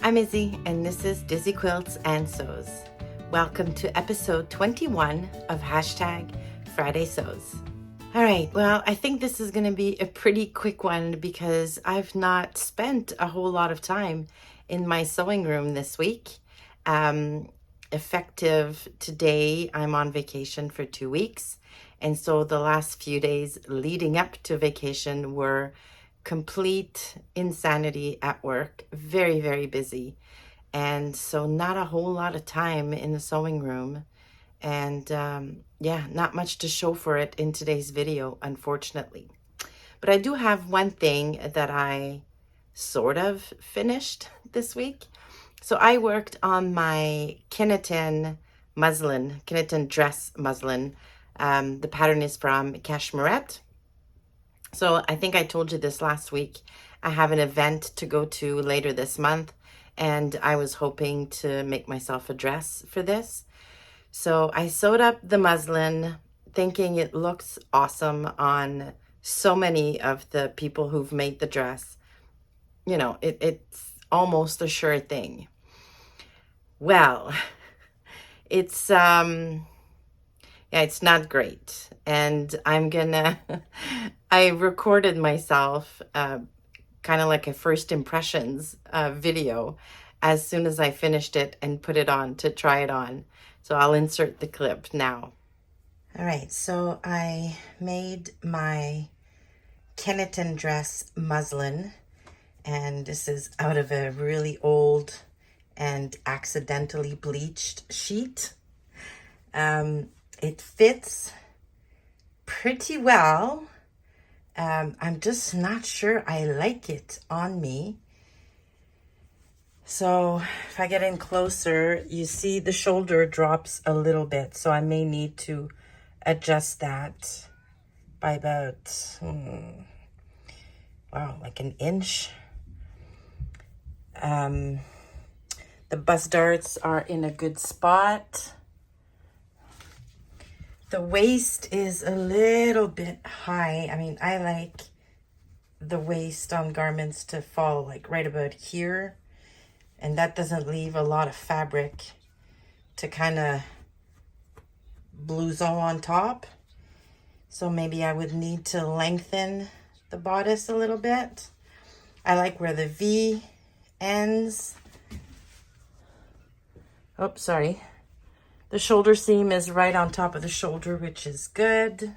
I'm Izzy, and this is Dizzy Quilts and Sews. Welcome to episode 21 of hashtag Friday Sews. All right, well, I think this is going to be a pretty quick one because I've not spent a whole lot of time in my sewing room this week. Effective today, I'm on vacation for 2 weeks. And so the last few days leading up to vacation were complete insanity at work. Very, very busy. And so not a whole lot of time in the sewing room. And yeah, not much to show for it in today's video, unfortunately. But I do have one thing that I sort of finished this week. So I worked on my Kinetin dress muslin. The pattern is from Cashmerette. So I think I told you this last week. I have an event to go to later this month, and I was hoping to make myself a dress for this. So I sewed up the muslin thinking it looks awesome on so many of the people who've made the dress. You know, it's almost a sure thing. Well, it's it's not great. And I recorded myself kind of like a first impressions video as soon as I finished it and put it on to try it on. So I'll insert the clip now. All right, so I made my Kinetin dress muslin, and this is out of a really old and accidentally bleached sheet. It fits pretty well. I'm just not sure I like it on me. So if I get in closer, you see the shoulder drops a little bit. So I may need to adjust that by about, like an inch. The bust darts are in a good spot. The waist is a little bit high. I mean, I like the waist on garments to fall like right about here. And that doesn't leave a lot of fabric to kind of blouson on top. So maybe I would need to lengthen the bodice a little bit. I like where the V ends. Oh, sorry. The shoulder seam is right on top of the shoulder, which is good.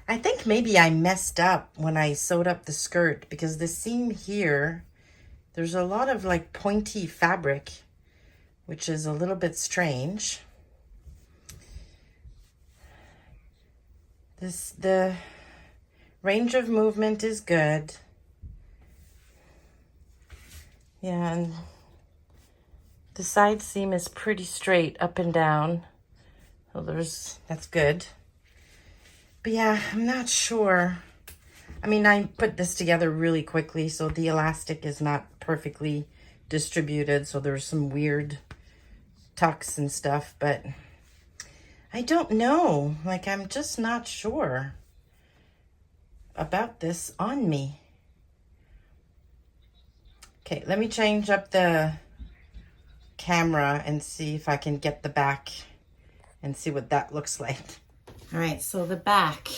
I think maybe I messed up when I sewed up the skirt because the seam here, there's a lot of like pointy fabric, which is a little bit strange. The range of movement is good. Yeah, and the side seam is pretty straight up and down. So that's good. But yeah, I'm not sure. I mean, I put this together really quickly, so the elastic is not perfectly distributed. So there's some weird tucks and stuff, but I don't know. Like, I'm just not sure about this on me. Okay, let me change up the camera and see if I can get the back and see what that looks like. All right, so the back.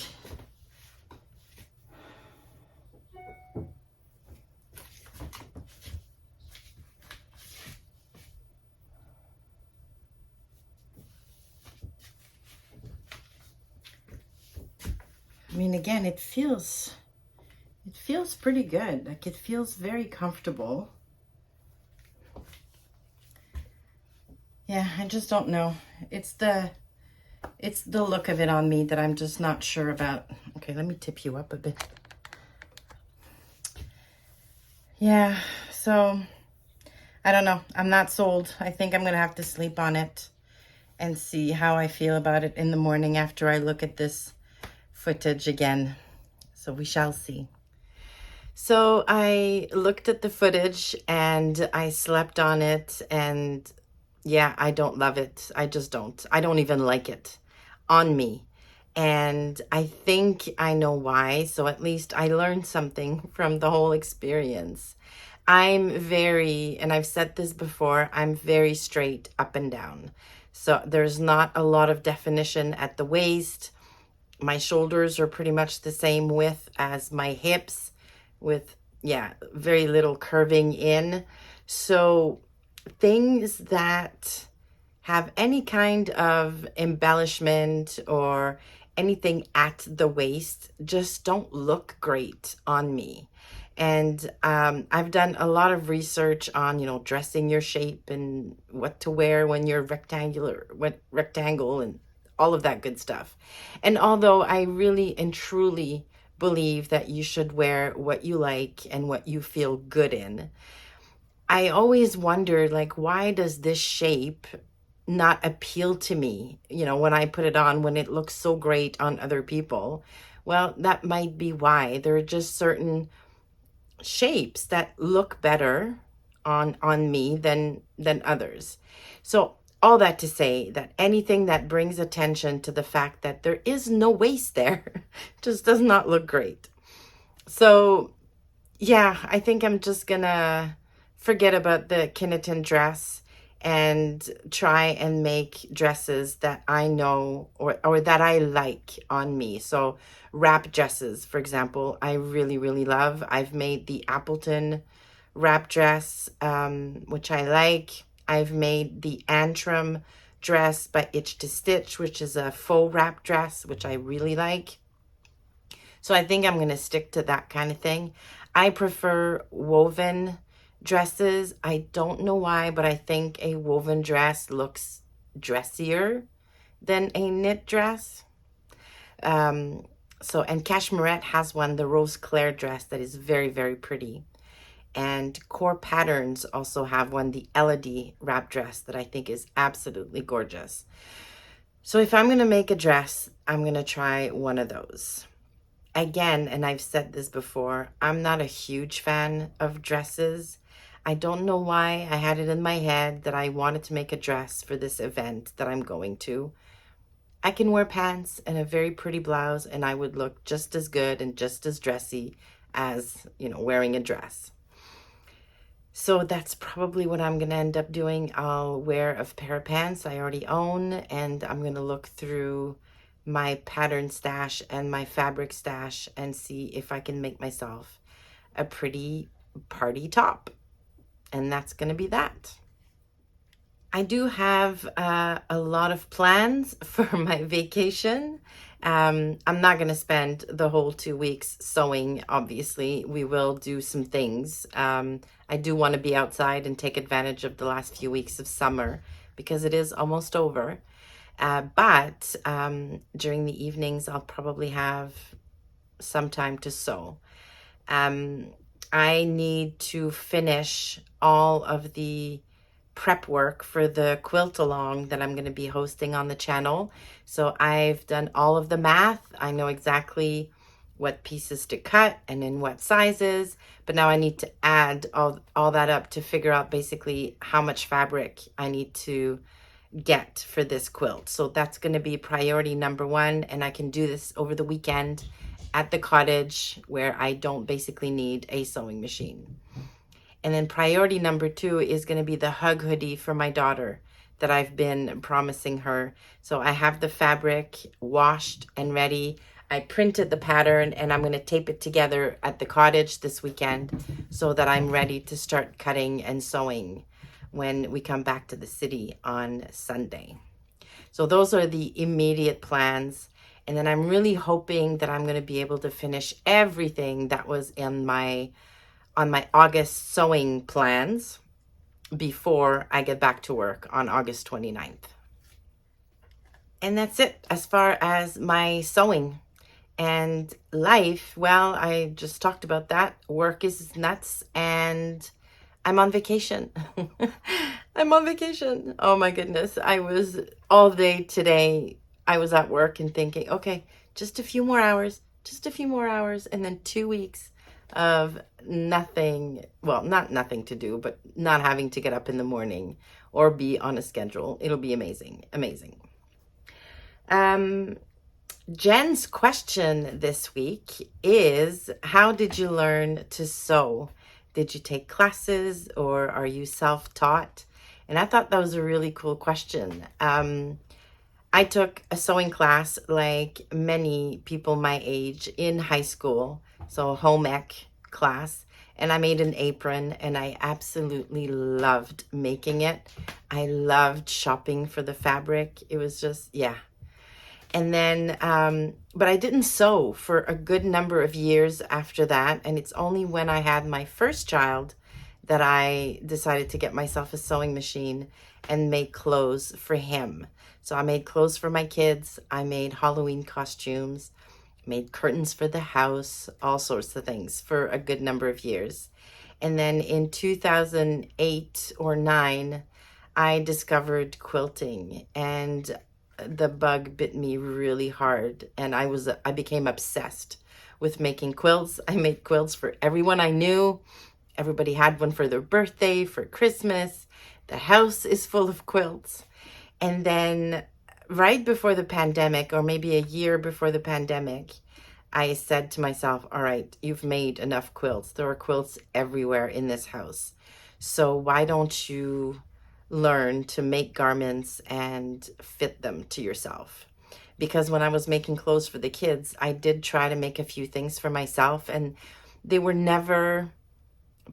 I mean, again, it feels pretty good. Like, it feels very comfortable. Yeah, I just don't know. It's the look of it on me that I'm just not sure about. Okay, let me tip you up a bit. Yeah, so I don't know. I'm not sold. I think I'm gonna have to sleep on it and see how I feel about it in the morning after I look at this footage again. So we shall see. So I looked at the footage and I slept on it, and yeah, I don't love it. I just don't. I don't even like it on me. And I think I know why. So at least I learned something from the whole experience. I'm very, and I've said this before, I'm very straight up and down. So there's not a lot of definition at the waist. My shoulders are pretty much the same width as my hips with, yeah, very little curving in. So things that have any kind of embellishment or anything at the waist just don't look great on me. And I've done a lot of research on, dressing your shape and what to wear when you're rectangle and all of that good stuff. And although I really and truly believe that you should wear what you like and what you feel good in, I always wondered, like, why does this shape not appeal to me, when I put it on, when it looks so great on other people? Well, that might be why. There are just certain shapes that look better on me than others. So all that to say that anything that brings attention to the fact that there is no waist there just does not look great. So yeah, I think I'm just gonna forget about the Kinetin dress and try and make dresses that I know or that I like on me. So wrap dresses, for example, I really, really love. I've made the Appleton wrap dress, which I like. I've made the Antrim dress by Itch to Stitch, which is a faux wrap dress, which I really like. So I think I'm going to stick to that kind of thing. I prefer woven dresses. I don't know why, but I think a woven dress looks dressier than a knit dress. And Cashmerette has one, the Rose Claire dress, that is very, very pretty. And Core Patterns also have one, the Elodie wrap dress, that I think is absolutely gorgeous. So if I'm going to make a dress, I'm going to try one of those. Again, and I've said this before, I'm not a huge fan of dresses. I don't know why. I had it in my head that I wanted to make a dress for this event that I'm going to. I can wear pants and a very pretty blouse, and I would look just as good and just as dressy as, wearing a dress. So that's probably what I'm going to end up doing. I'll wear a pair of pants I already own, and I'm going to look through my pattern stash and my fabric stash and see if I can make myself a pretty party top. And that's going to be that. I do have a lot of plans for my vacation. I'm not going to spend the whole 2 weeks sewing, obviously. We will do some things. I do want to be outside and take advantage of the last few weeks of summer because it is almost over. But during the evenings, I'll probably have some time to sew. I need to finish all of the prep work for the quilt along that I'm going to be hosting on the channel. So I've done all of the math. I know exactly what pieces to cut and in what sizes, but now I need to add all that up to figure out basically how much fabric I need to get for this quilt. So that's going to be priority number one, and I can do this over the weekend at the cottage where I don't basically need a sewing machine. And then priority number two is going to be the hug hoodie for my daughter that I've been promising her. So I have the fabric washed and ready. I printed the pattern and I'm going to tape it together at the cottage this weekend so that I'm ready to start cutting and sewing when we come back to the city on Sunday. So those are the immediate plans. And then I'm really hoping that I'm going to be able to finish everything that was on my August sewing plans before I get back to work on August 29th. And that's it as far as my sewing. And life, well, I just talked about that. Work is nuts and I'm on vacation. I'm on vacation. Oh my goodness. I was all day today. I was at work and thinking, okay, just a few more hours, and then 2 weeks of nothing. Well, not nothing to do, but not having to get up in the morning or be on a schedule. It'll be amazing. Amazing. Jen's question this week is, how did you learn to sew Did you take classes or are you self-taught? And I thought that was a really cool question. I took a sewing class like many people my age in high school, so a home ec class, and I made an apron and I absolutely loved making it. I loved shopping for the fabric. It was just, yeah. And then, but I didn't sew for a good number of years after that. And it's only when I had my first child that I decided to get myself a sewing machine and make clothes for him. So I made clothes for my kids. I made Halloween costumes, made curtains for the house, all sorts of things for a good number of years. And then in 2008 or 9, I discovered quilting, and the bug bit me really hard, and I became obsessed with making quilts. I made quilts for everyone I knew. Everybody had one for their birthday, for Christmas. The house is full of quilts. And then right before the pandemic, or maybe a year before the pandemic, I said to myself, all right, you've made enough quilts. There are quilts everywhere in this house. So why don't you learn to make garments and fit them to yourself? Because when I was making clothes for the kids, I did try to make a few things for myself, and they were never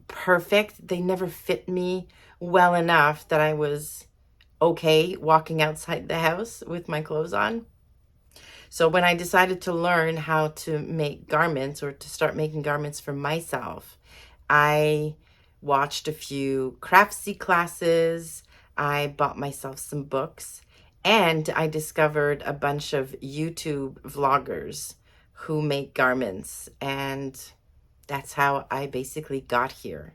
perfect. They never fit me well enough that I was okay walking outside the house with my clothes on. So when I decided to learn how to make garments, or to start making garments for myself, I watched a few craftsy classes. I bought myself some books, and I discovered a bunch of YouTube vloggers who make garments, and that's how I basically got here.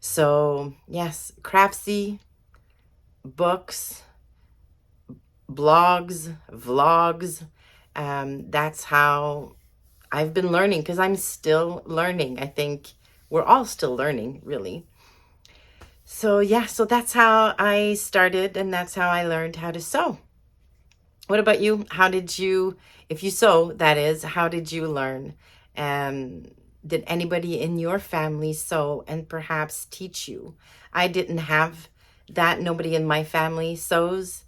So yes, craftsy, books, blogs, vlogs. That's how I've been learning, because I'm still learning. I think we're all still learning, really. So yeah, so that's how I started, and that's how I learned how to sew. What about you? How did you, if you sew, that is, how did you learn? Did anybody in your family sew and perhaps teach you? I didn't have that. Nobody in my family sews.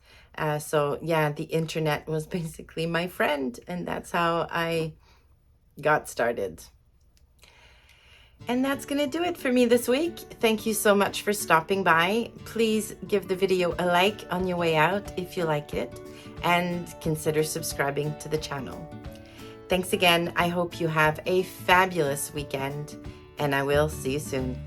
So yeah, the internet was basically my friend, and that's how I got started. And that's going to do it for me this week. Thank you so much for stopping by. Please give the video a like on your way out if you like it, and consider subscribing to the channel. Thanks again. I hope you have a fabulous weekend, and I will see you soon.